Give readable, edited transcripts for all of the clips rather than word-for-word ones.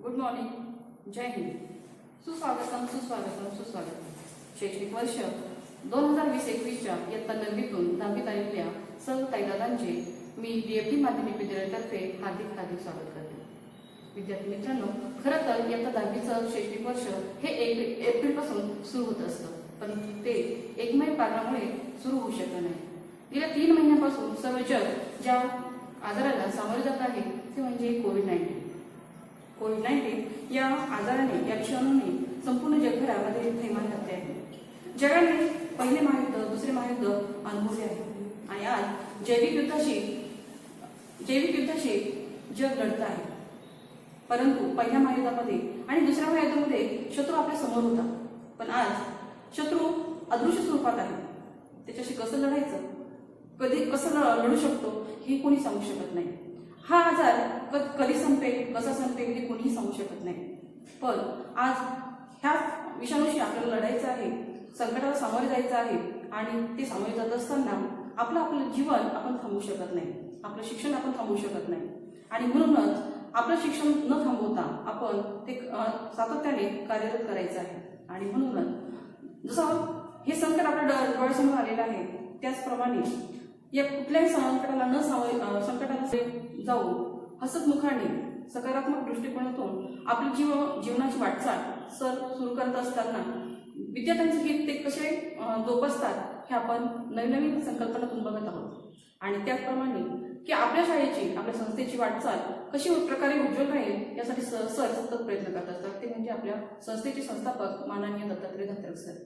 Good morning, जय हिंद. सुस्वागतम सुस्वागतम सुस्वागतम. शैक्षणिक वर्ष 2020-21च्या इयत्ता 9वीतून 10वीत आलेल्या सर्व ताईदादांचे मी DFD माध्यमिक विद्यालयातर्फे हार्दिक हार्दिक स्वागत करते. विद्यार्थी मित्रांनो, खरं तर इयत्ता 10वीचं शैक्षणिक वर्ष हे एप्रिलपासून सुरू होत असतं, पण ते एकमेव कारणामुळे सुरू होऊ शकलं नाही. गेल्या 3 महिन्यांपासून सर्व जग ज्या आजाराला सामोरे जात आहे ते म्हणजे कोविड-19. कोविड-19 या आजाराने, या विषाणूने संपूर्ण जगभरामध्ये थैमान घातले आहे. जगाने पहिले महायुद्ध, दुसरे महायुद्ध अनुभवले आहे आणि आज जैविक युद्धाशी जग लढत आहे. परंतु पहिल्या महायुद्धामध्ये आणि दुसऱ्या महायुद्धामध्ये शत्रू आपल्या समोर होता, पण आज शत्रू अदृश्य स्वरूपात आहे. त्याच्याशी कसं लढायचं, कसं लढू शकतो हे कोणी सांगू शकत नाही. हा आजार कधी संपेल, कसा संपेल हे कोणीही सांगू शकत नाही. पण आज ह्या विषाणूशी आपल्याला लढायचं आहे, संकटाला सामोरे जायचं आहे आणि ते सामोरे जात असताना आपलं जीवन आपण थांबवू शकत नाही, आपलं शिक्षण आपण थांबवू शकत नाही. आणि म्हणूनच आपलं शिक्षण न थांबवता आपण ते सातत्याने कार्यरत करायचं आहे. आणि म्हणूनच जसं हे संकट आपल्या डोळ्यासमोर आलेलं आहे, त्याचप्रमाणे या कुठल्याही संकटाला जाऊ हसतमुखाने सकारात्मक दृष्टिकोनातून आपली जीवनाची वाटचाल सुरू करत असताना विद्यार्थ्यांचे हित ते कसे जोपासतात हे आपण नवीन संकल्पनातून बघत आहोत. आणि त्याचप्रमाणे की आपल्या शाळेची, आपल्या संस्थेची वाटचाल कशी प्रकारे उज्ज्वल राहील यासाठी सर सतत प्रयत्न करत असतात. ते म्हणजे आपल्या संस्थेचे संस्थापक माननीय दत्तात्रय धात्रक सर.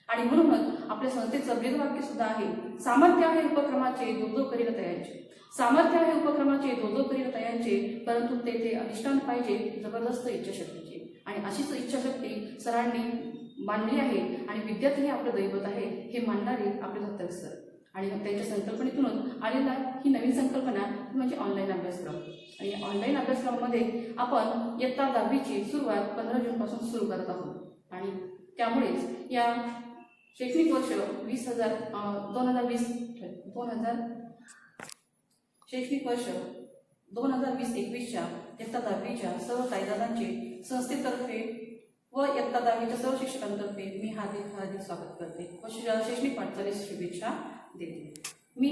आणि म्हणूनच आपल्या संस्थेचं ब्रीदवाक्य सुद्धा आहे, सामर्थ्य आहे उपक्रमाचे जो करील तयांचे. सामर्थ्य आहे उपक्रमाचे जो करील तयांचे, परंतु ते अधिष्ठान पाहिजे जबरदस्त इच्छाशक्तीचे. आणि अशीच इच्छाशक्ती सरांनी मांडली आहे आणि विद्यार्थी हे आपलं दैवत आहे हे मानणारे आपले दत्तक सर. आणि त्यांच्या संकल्पनेतूनच आलेला ही नवीन संकल्पना म्हणजे ऑनलाईन अभ्यासक्रम. आणि ऑनलाईन अभ्यासक्रमामध्ये आपण इयत्ता 10वीची सुरुवात 15 जूनपासून सुरू करत आहोत. आणि त्यामुळेच या शैक्षणिक वर्ष 2020-21च्या इयत्ता 10वीच्या सर्व ताईदादांचे संस्थेतर्फे व इयत्ता 10वीच्या सर्व शिक्षकांतर्फे मी हार्दिक हार्दिक स्वागत करते व शैक्षणिक वाटचालीस शुभेच्छा देते. मी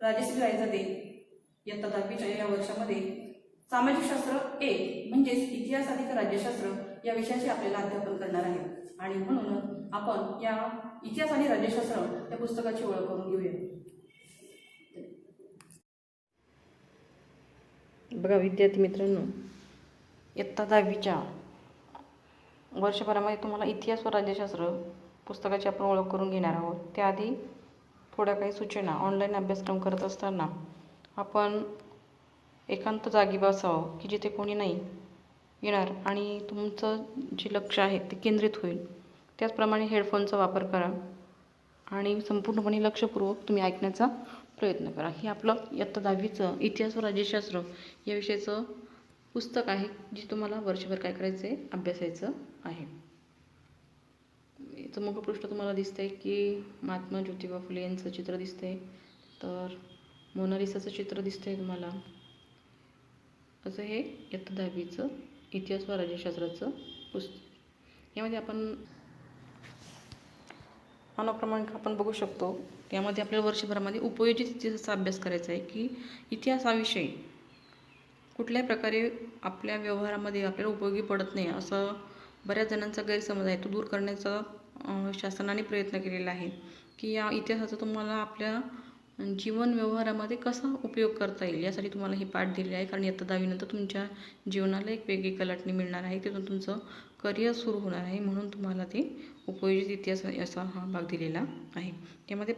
राजश्री रायजादे इयत्ता 10वीच्या या वर्षामध्ये सामाजिक शास्त्र 1 म्हणजेच इतिहास अधिक राज्यशास्त्र या विषयाचे आपल्याला अध्यापन करणार आहे. आणि म्हणून आपण या इतिहास आणि राज्यशास्त्र या पुस्तकाची ओळख करून घेऊया. बघा विद्यार्थी मित्रांनो, इयत्ता 10वीच्या वर्षभरामध्ये तुम्हाला इतिहास व राज्यशास्त्र पुस्तकाची आपण ओळख करून घेणार आहोत. त्याआधी थोड्या काही सूचना. ऑनलाईन अभ्यासक्रम करत असताना आपण एकांत जागी बसावं की जिथे कोणी नाही येणार आणि तुमचं जे लक्ष आहे ते केंद्रित होईल. त्याचप्रमाणे हेडफोनचा वापर करा आणि संपूर्णपणे लक्षपूर्वक तुम्ही ऐकण्याचा प्रयत्न करा. हे आपलं इयत्ता 10वीचं इतिहास व राज्यशास्त्र या विषयाचं पुस्तक आहे, जे तुम्हाला वर्षभर काय करायचं आहे, अभ्यासायचं आहे. याचं मुखपृष्ठ तुम्हाला दिसतंय की महात्मा ज्योतिबा फुले यांचं चित्र दिसतंय, तर मोनालिसाचं चित्र दिसतंय तुम्हाला. असं हे इयत्ता 10वीचं इतिहास व राज्यशास्त्राचं पुस्तक. यामध्ये आपण अनुक्रमांक आपण बघू शकतो. यामध्ये आपल्याला वर्षभरामध्ये उपयोजित इतिहासाचा अभ्यास करायचा आहे की इतिहास हा विषय कुठल्याही प्रकारे आपल्या व्यवहारामध्ये आपल्याला उपयोगी पडत नाही, असं बऱ्याच जणांचा गैरसमज आहे. तो दूर करण्याचा शासनाने प्रयत्न केलेला आहे की या इतिहासाचा तुम्हाला आपल्या जीवन व्यवहारामध्ये कसा उपयोग करता येईल यासाठी तुम्हाला हे पाठ दिलेले आहे. कारण इयत्ता 10वीनंतर तुमच्या जीवनाला एक वेगळी कलाटणी मिळणार आहे, तिथून तुमचं करिअर सुरू होणार आहे. म्हणून तुम्हाला ते उपयोजित इतिहास असा हा भाग दिलेला आहे. यामध्ये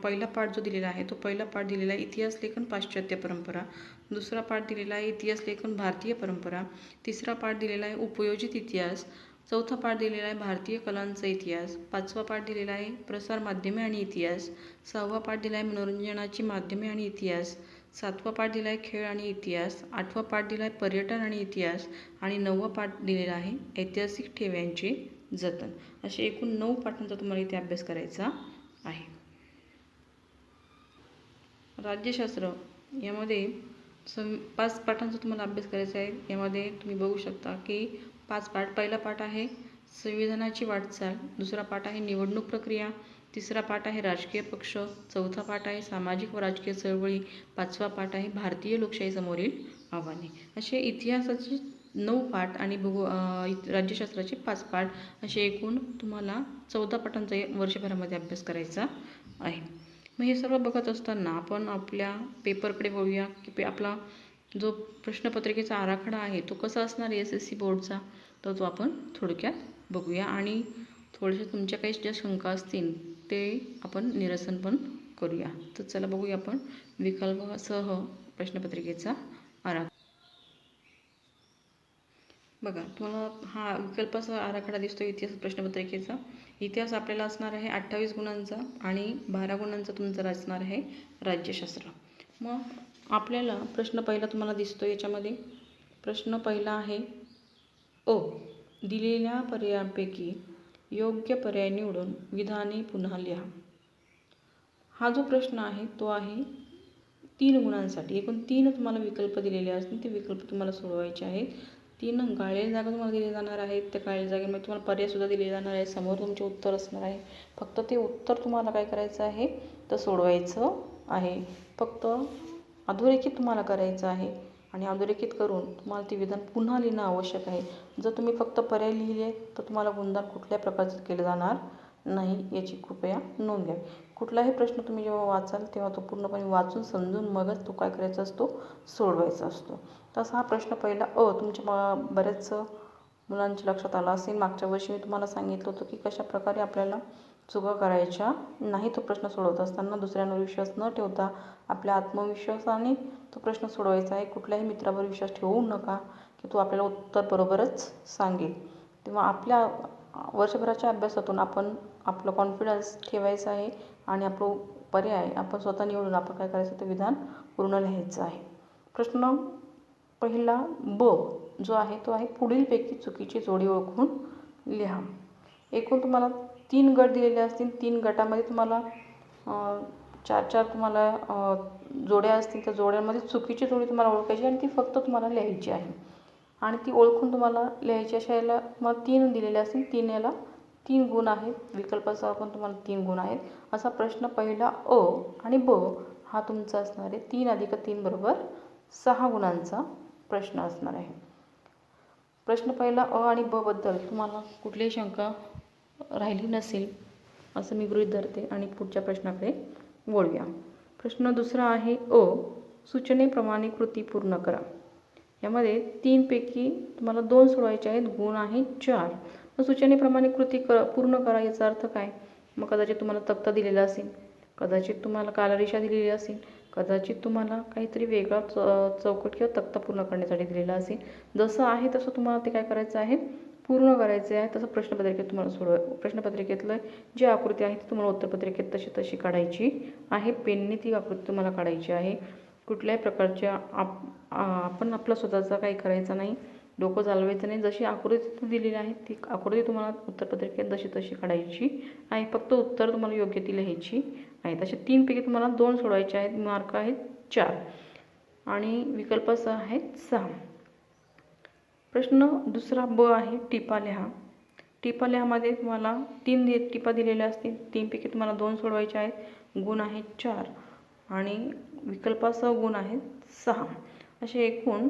पहिला पाठ जो दिलेला आहे तो पहिला पाठ दिलेला आहे इतिहास लेखन पाश्चात्य परंपरा. दुसरा पाठ दिलेला आहे इतिहास लेखन भारतीय परंपरा. तिसरा पाठ दिलेला आहे उपयोजित इतिहास. चौथा पाठ दिलेला आहे भारतीय कलांचा इतिहास. पाचवा पाठ दिलेला आहे प्रसार माध्यमे आणि इतिहास. सहावा पाठ दिला आहे मनोरंजनाची माध्यमे आणि इतिहास. सातवा पाठ दिला आहे खेळ आणि इतिहास. आठवा पाठ दिला आहे पर्यटन आणि इतिहास. आणि 9वा पाठ दिलेला आहे ऐतिहासिक ठेव्यांचे जतन. असे एकूण 9 पाठांचा तुम्हाला इथे अभ्यास करायचा आहे. राज्यशास्त्र यामध्ये 5 पाठांचा तुम्हाला अभ्यास करायचा आहे. यामध्ये तुम्ही बघू शकता की 5 पाठ. पहिला पाठ आहे संविधानाची वाटचाल, दुसरा पाठ आहे निवडणूक प्रक्रिया, तिसरा पाठ आहे राजकीय पक्ष, चौथा पाठ आहे सामाजिक व राजकीय चळवळी, पाचवा पाठ आहे भारतीय लोकशाही समोरील आव्हाने. असे इतिहासाचे 9 पाठ आणि राज्यशास्त्राचे 5 पाठ, असे एकूण तुम्हाला 14 पाठांचा वर्षभरामध्ये अभ्यास करायचा आहे. मग हे सर्व बघत असताना आपण आपल्या पेपरकडे वळूया की आपला जो प्रश्नपत्रिकेचा आराखडा आहे तो कसा असणार SSC बोर्डचा, तर तो आपण थोडक्यात बघूया आणि थोडेसे तुमच्या काही ज्या शंका असतील ते आपण निरसन पण करूया. तर चला बघूया आपण विकल्पासह प्रश्नपत्रिकेचा आराखडा. बघा, तुम्हाला हा विकल्पाचा आराखडा दिसतो इतिहास प्रश्नपत्रिकेचा. इतिहास आपल्याला असणार आहे 28 गुणांचा आणि 12 गुणांचा तुमचा असणार आहे राज्यशास्त्र. मग आपल्याला प्रश्न पहिला तुम्हाला दिसतो याच्यामध्ये. प्रश्न पहिला आहे दिलेल्या पर्यायांपैकी योग्य पर्याय निवडून विधाने पुन्हा लिहा. हा जो प्रश्न आहे तो आहे 3 गुणांसाठी. एकूण 3 तुम्हाला विकल्प दिलेले असतील, ते विकल्प तुम्हाला सोडवायचे आहेत. 3 गाळलेल्या जागा तुम्हाला दिले जाणार आहेत. त्या गाळलेल्या जागेमध्ये तुम्हाला पर्यायसुद्धा दिले जाणार आहे. समोर तुमचे उत्तर असणार आहे. फक्त ते उत्तर तुम्हाला काय करायचं आहे तर सोडवायचं आहे. फक्त अधोरेखित तुम्हाला करायचं आहे आणि अधोरेखित करून तुम्हाला ते विधान पुन्हा लिहिणं आवश्यक आहे. जर तुम्ही फक्त पर्याय लिहिले तर तुम्हाला गुणदान कुठल्या प्रकारचं केलं जाणार नाही, याची कृपया नोंद घ्या. कुठलाही प्रश्न तुम्ही जेव्हा वाचाल तेव्हा तो पूर्णपणे वाचून समजून मगच तो काय करायचा असतो, सोडवायचा असतो. तसा हा प्रश्न पहिला तुमच्या बऱ्याच मुलांच्या लक्षात आला असेल. मागच्या वर्षी मी तुम्हाला सांगितलं होतं की कशा प्रकारे आपल्याला चुका करायच्या नाही. तो प्रश्न सोडवत असताना दुसऱ्यांवर विश्वास न ठेवता आपल्या आत्मविश्वासाने तो प्रश्न सोडवायचा आहे. कुठल्याही मित्रावर विश्वास ठेवू नका की तो आपल्याला उत्तर बरोबरच सांगेल. तेव्हा आपल्या वर्षभराच्या अभ्यासातून आपण आपलं कॉन्फिडन्स ठेवायचं आहे आणि आपलं पर्याय आपण स्वतः निवडून आपण काय करायचं ते विधान पूर्ण लिहायचं आहे. प्रश्न पहिला जो आहे तो आहे पुढीलपैकी चुकीची जोडी ओळखून लिहा. एकूण तुम्हाला 3 गट दिलेले असतील. 3 गटामध्ये तुम्हाला 4 तुम्हाला जोड्या असतील. त्या जोड्यांमध्ये चुकीची जोडी तुम्हाला ओळखायची आणि ती फक्त तुम्हाला लिहायची आहे आणि ती ओळखून तुम्हाला लिहायची. अशा याला तुम्हाला 3 दिलेले असतील. 3 याला 3 गुण आहेत. विकल्पासह पण तुम्हाला 3 गुण आहेत. असा प्रश्न पहिला आणि हा तुमचा असणार आहे 3 + 3 = 6 गुणांचा प्रश्न असणार आहे. प्रश्न पहिला आणि बद्दल तुम्हाला कुठलीही शंका राहिली नसेल असं मी गृहीत धरते आणि पुढच्या प्रश्नाकडे वळूया. प्रश्न दुसरा आहे सूचनेप्रमाणे कृती पूर्ण करा. यामध्ये 3 पैकी तुम्हाला 2 सोडवायचे आहेत. गुण आहे 4. सूचनेप्रमाणे कृती पूर्ण करा याचा अर्थ काय? मग कदाचित तुम्हाला तक्ता दिलेला असेल, कदाचित तुम्हाला कालरेषा दिलेली असेल, कदाचित तुम्हाला काहीतरी वेगळा चौकट किंवा तक्ता पूर्ण करण्यासाठी दिलेला असेल. जसं आहे तसं तुम्हाला ते काय करायचं आहे, पूर्ण करायचे आहे. तसं प्रश्नपत्रिकेत तुम्हाला प्रश्नपत्रिकेतलं जी आकृती आहे ती तुम्हाला उत्तरपत्रिकेत तशी काढायची आहे. पेनने ती आकृती तुम्हाला काढायची आहे. कुठल्याही प्रकारच्या आपण आपला स्वतःचा काही करायचा नाही, डोकं चालवायचं नाही. जशी आकृती दिलेली आहे ती आकृती तुम्हाला उत्तरपत्रिकेत तशी काढायची आहे. फक्त उत्तर तुम्हाला योग्य ती लिहायची आहे. अशा 3 पैकी तुम्हाला 2 सोडवायचे आहेत. मार्क आहेत 4 आणि विकल्पासह आहेत 6. प्रश्न दुसरा आहे टिपा लिहा. टिपा लिहामध्ये तुम्हाला 3 टिपा दिलेल्या असतील. 3 पैकी तुम्हाला 2 सोडवायचे आहेत. गुण आहेत 4 आणि विकल्पासह गुण आहेत 6. असे एकूण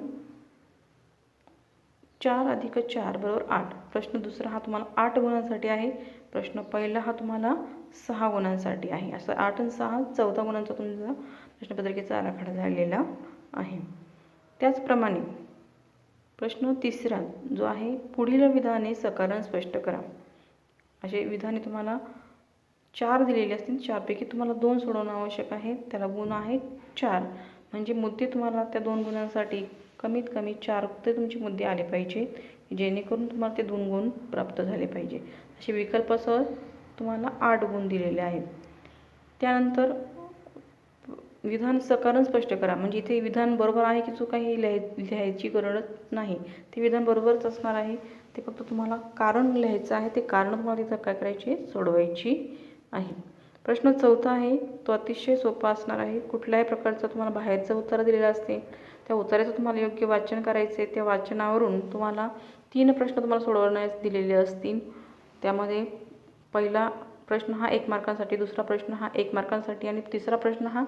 4 + 4 = 8. प्रश्न दुसरा हा तुम्हाला 8 गुणांसाठी आहे. प्रश्न पहिला हा तुम्हाला 6 गुणांसाठी आहे. असं 8 आणि 6 14 गुणांचा तुमचा प्रश्नपत्रिकेचा आराखडा झालेला आहे. त्याचप्रमाणे प्रश्न तिसरा जो आहे पुढील विधाने सकारण स्पष्ट करा. असे विधाने तुम्हाला 4 दिलेले असतील. 4 पैकी तुम्हाला 2 सोडवणं आवश्यक आहे. त्याला गुण आहेत 4. म्हणजे मुद्दे तुम्हाला त्या 2 गुणांसाठी कमीत कमी 4 ते तुमचे मुद्दे आले पाहिजे, जेणेकरून तुम्हाला ते 2 गुण प्राप्त झाले पाहिजे. असे विकल्पासह तुम्हाला 8 गुण दिलेले आहेत. त्यानंतर विधान सकारण स्पष्ट करा. म्हणजे इथे विधान बरोबर आहे की चूक आहे लिहायची गरज नाही. ते विधान बरोबरच असणार आहे. ते फक्त तुम्हाला कारण लिहायचं आहे. ते कारण तुम्हाला तिथं काय करायचे, सोडवायची आहे. प्रश्न चौथा आहे तो अतिशय सोपा असणार आहे. कुठल्याही प्रकारचं तुम्हाला बाहेरचं उत्तर दिलेलं असते त्या उत्तराचं तुम्हाला योग्य वाचन करायचं आहे. त्या वाचनावरून तुम्हाला 3 प्रश्न तुम्हाला सोडवण्यास दिलेले असतील. त्यामध्ये पहिला प्रश्न हा 1 मार्कांसाठी, दुसरा प्रश्न हा 1 मार्कांसाठी आणि तिसरा प्रश्न हा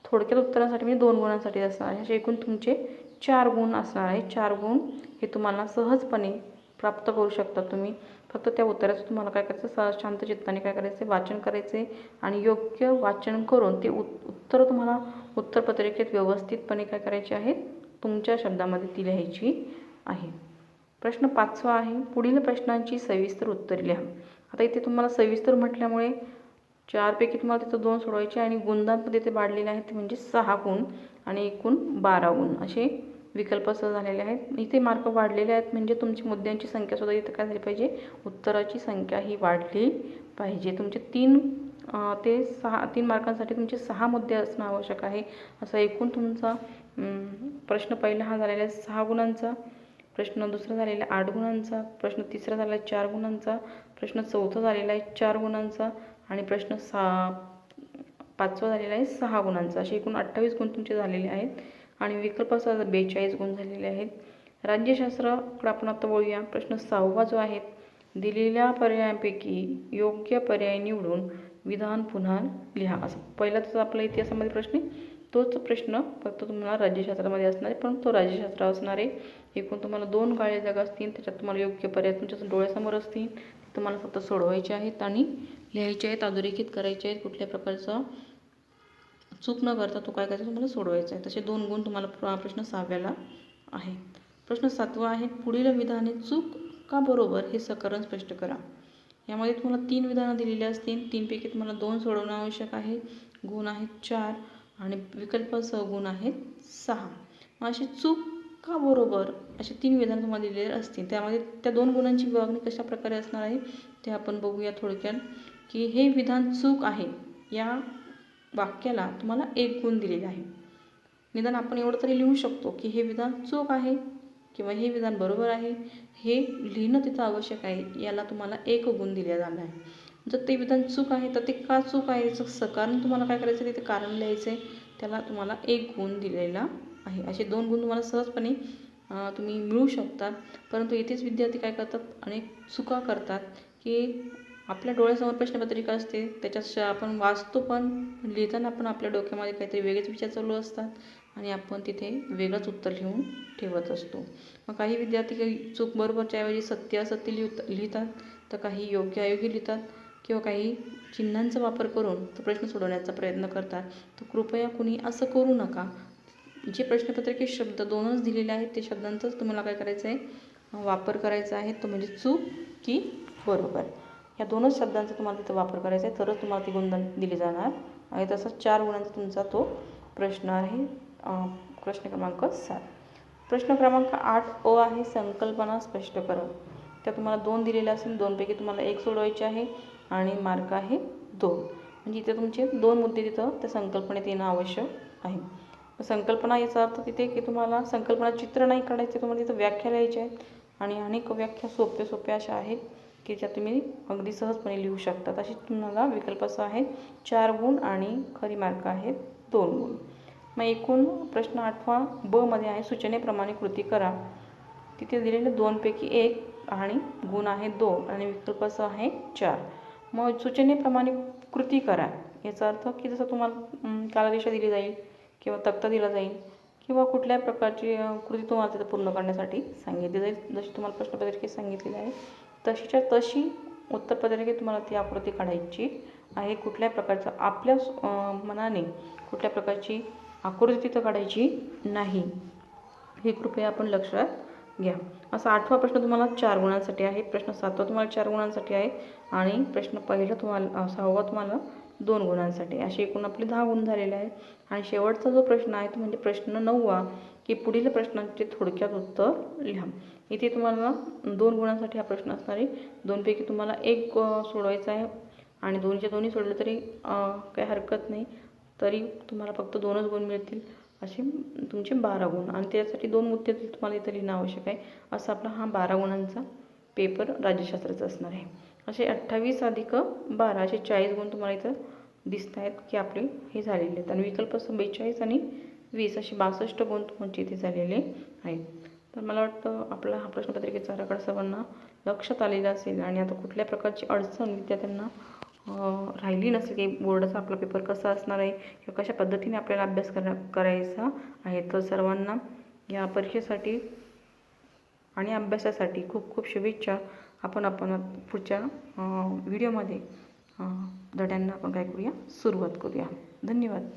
थोडक्यात उत्तरांसाठी म्हणजे 2 गुणांसाठी असणार आहे. असे एकूण तुमचे 4 गुण असणार आहे. 4 गुण हे तुम्हाला सहजपणे प्राप्त करू शकता तुम्ही. फक्त त्या उत्तराचं तुम्हाला काय करायचं, शांत चित्ताने काय करायचं, वाचन करायचे आणि योग्य वाचन करून ते उत्तर तुम्हाला उत्तरपत्रिकेत व्यवस्थितपणे काय करायचे आहे, तुमच्या शब्दामध्ये ती लिहायची आहे. प्रश्न 5वा आहे, पुढील प्रश्नांची सविस्तर उत्तरे लिहा. आता इथे तुम्हाला सविस्तर म्हटल्यामुळे 4 पैकी तुम्हाला तिथं 2 सोडवायचे आणि गुणांमध्ये ते वाढलेले आहेत, ते म्हणजे 6 गुण आणि एकूण 12 गुण असे विकल्प झालेले आहेत. इथे मार्क वाढलेले आहेत म्हणजे तुमची मुद्द्यांची संख्यासुद्धा इथं काय झाली पाहिजे, उत्तराची संख्या ही वाढली पाहिजे. तुमचे 3 मार्कांसाठी तुमचे 6 मुद्दे असणं आवश्यक आहे. असा एकूण तुमचा प्रश्न पहिला हा झालेला आहे 6 गुणांचा, प्रश्न दुसरा झालेला आहे 8 गुणांचा, प्रश्न तिसरा झाला आहे 4 गुणांचा, प्रश्न चौथा झालेला आहे 4 गुणांचा आणि प्रश्न 5वा झालेला आहे 6 गुणांचा. असे एकूण 28 गुण तुमचे झालेले आहेत आणि विकल्पाचा 42 गुण झालेले आहेत. राज्यशास्त्राकडे आपण आता वळूया. प्रश्न 6वा जो आहे, दिलेल्या पर्यायांपैकी योग्य पर्याय निवडून विधान पुन्हा लिहा. असं पहिला तर आपला इतिहासामध्ये प्रश्न आहे, तोच प्रश्न फक्त तुम्हाला राज्यशास्त्रामध्ये असणार आहे, पण तो राज्यशास्त्र असणार आहे. एकूण तुम्हाला 2 काळे जागा असतील, त्याच्यात तुम्हाला योग्य पर्याय तुमच्या डोळ्यासमोर असतील, ते तुम्हाला फक्त सोडवायचे आहेत आणि लिहायचे आहेत, अधोरेखित करायचे आहेत. कुठल्या प्रकारचं चूक न करता तो काय करायचा तुम्हाला सोडवायचा आहे. तसे 2 गुण तुम्हाला प्रश्न 6व्याला आहे. प्रश्न 7वा आहे, पुढील विधाने चूक का बरोबर हे सकारण स्पष्ट करा. यामध्ये तुम्हाला 3 विधानं दिलेली असतील, 3 पैकी तुम्हाला 2 सोडवणं आवश्यक आहे. गुण आहेत 4 आणि विकल्पासह गुण आहेत 6. मग अशी चूक का बरोबर असे 3 विधानं तुम्हाला दिलेले असतील. त्यामध्ये त्या 2 गुणांची विभागणी कशा प्रकारे असणार आहे ते आपण बघूया थोडक्यात. की हे विधान चूक आहे या वाक्याला तुम्हाला 1 गुण दिलेला आहे. निदान आपण एवढं तरी लिहू शकतो की हे विधान चूक आहे किंवा हे विधान बरोबर आहे, हे लिहिणं तिथं आवश्यक आहे. याला तुम्हाला 1 गुण दिला जाणार आहे. जर ते विधान चूक आहे तर ते का चूक आहे याचं सकारण तुम्हाला काय करायचं, तिथे कारण लिहायचं आहे, त्याला तुम्हाला 1 गुण दिलेला आहे. असे 2 गुण तुम्हाला सहजपणे तुम्ही मिळू शकतात. परंतु इथेच विद्यार्थी काय करतात, अनेक चुका करतात की आपल्या डोळ्यासमोर प्रश्नपत्रिका असते, त्याच्यात आपण वाचतो पण लिहिताना पण आपल्या डोक्यामध्ये काहीतरी वेगळेच विचार चालू असतात आणि आपण तिथे वेगळंच उत्तर लिहून ठेवत असतो. मग काही विद्यार्थी काही चूक बरोबरच्या ऐवजी सत्य असत्य लिहितात, तर काही योग्य अयोग्य लिहितात किंवा काही चिन्हांचा वापर करून तो प्रश्न सोडवण्याचा प्रयत्न करतात. तर कृपया कुणी असं करू नका. जे प्रश्नपत्रिकेत शब्द 2च दिलेले आहेत ते शब्दांचाच तुम्हाला काय करायचं आहे, वापर करायचा आहे. तो म्हणजे चूक की बरोबर या 2च शब्दांचा तुम्हाला तिथं वापर करायचा आहे, तरच तुम्हाला ती गुण दिली जाणार आणि तसंच 4 गुणांचा तुमचा तो प्रश्न आहे. प्रश्न क्रमांक 7. प्रश्न क्रमांक 8 आहे, संकल्पना स्पष्ट करा. त्या तुम्हाला 2 दिलेल्या असेल, 2 पैकी तुम्हाला 1 सोडवायचे आहे आणि मार्क आहे 2. म्हणजे इथे तुमचे 2 मुद्दे तिथं त्या संकल्पनेत येणं आवश्यक आहे. संकल्पना याचा अर्थ तिथे की तुम्हाला संकल्पना चित्र नाही काढायचे, तुम्हाला तिथं व्याख्या लिहायच्या आहेत आणि अनेक व्याख्या सोप्या अशा आहेत की ज्या तुम्ही अगदी सहजपणे लिहू शकतात. अशी तुम्हाला विकल्पासह आहेत 4 गुण आणि खरी मार्क आहेत 2 गुण. मग एकूण प्रश्न 8वा ब मध्ये आहे, सूचनेप्रमाणे कृती करा. तिथे दिलेले 2 पैकी 1 आणि गुण आहे 2 आणि विकल्पासह आहे 4. मग सूचनेप्रमाणे कृती करा याचा अर्थ की जसं तुम्हाला कालरेषा दिली जाईल किंवा तक्ता दिला जाईल किंवा कुठल्या प्रकारची कृती तुम्हाला तिथं पूर्ण करण्यासाठी सांगितली जाईल. जशी तुम्हाला प्रश्नपत्रिकेत सांगितलेली आहे तशीच्या तशी उत्तरपत्रिकेत तुम्हाला ती आकृती काढायची आहे. कुठल्या प्रकारचं आपल्या मनाने कुठल्या प्रकारची आकृती तिथं काढायची नाही, हे कृपया आपण लक्षात घ्या. असा 8वा प्रश्न तुम्हाला 4 गुणांसाठी आहे, प्रश्न 7वा तुम्हाला 4 गुणांसाठी आहे आणि प्रश्न पहिला तुम्हाला 6वा तुम्हाला 2 गुणांसाठी. असे एकूण आपले 10 गुण झालेले आहेत. आणि शेवटचा जो प्रश्न आहे तो म्हणजे प्रश्न 9वा की पुढील प्रश्नांचे थोडक्यात उत्तर लिहा. इथे तुम्हाला 2 गुणांसाठी हा प्रश्न असणार आहे. 2 पैकी तुम्हाला 1 सोडवायचा आहे आणि 2चे दोन्ही सोडले तरी काही हरकत नाही, तरी तुम्हाला फक्त 2च गुण मिळतील. असे तुमचे 12 गुण आणि त्यासाठी 2 मुद्दे तुम्हाला इथं लिहिणं आवश्यक आहे. असा आपला हा 12 गुणांचा पेपर राज्यशास्त्राचा असणार आहे. असे 28 अधिक 12 असे 40 गुण तुम्हाला इथं दिसत आहेत की आपले हे झालेले आहेत आणि विकल्प 42 आणि 20 असे 62 गुण तुमचे इथे झालेले आहेत. तर मला वाटतं आपला हा प्रश्नपत्रिकेचा आराखडा सर्वांना लक्षात आलेला असेल आणि आता कुठल्या प्रकारची अडचण विद्यार्थ्यांना राहिली नसेल की बोर्डाचा आपला पेपर कसा असणार आहे किंवा कशा पद्धतीने आपल्याला अभ्यास करायचा आहे. तर सर्वांना या परीक्षेसाठी आणि अभ्यासासाठी खूप खूप शुभेच्छा. आपण पुढच्या व्हिडिओमध्ये धड्यांना आपण काय करूया, सुरुवात करूया. धन्यवाद.